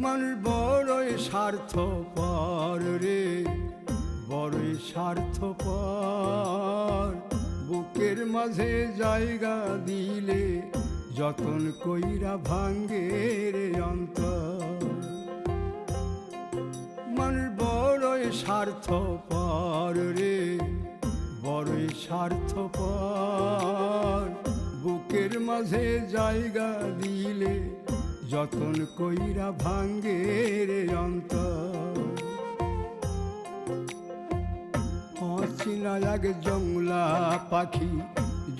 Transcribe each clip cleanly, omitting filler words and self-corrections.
মানুষ বড়ই স্বার্থপর রে, বড়ই স্বার্থপর। বুকের মাঝে জায়গা দিলে যতন কইরা ভাঙ্গে রে অন্তর। মানুষ বড়ই স্বার্থপর রে, বড়ই স্বার্থপর। বুকের মাঝে জায়গা দিলে যতন কইরা ভাঙ্গে রে অন্তর। অচিনা এক জংলা পাখি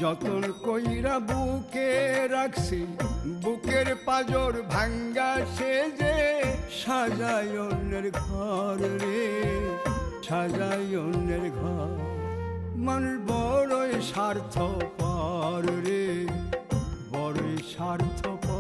যতন কইরা বুকে রাখছি, বুকের পাজর ভাঙ্গা সে যে সাজায় অন্যের ঘর রে, সাজায় অন্যের ঘর। মানুষ বড়ই স্বার্থপর রে, বড়ই স্বার্থপর।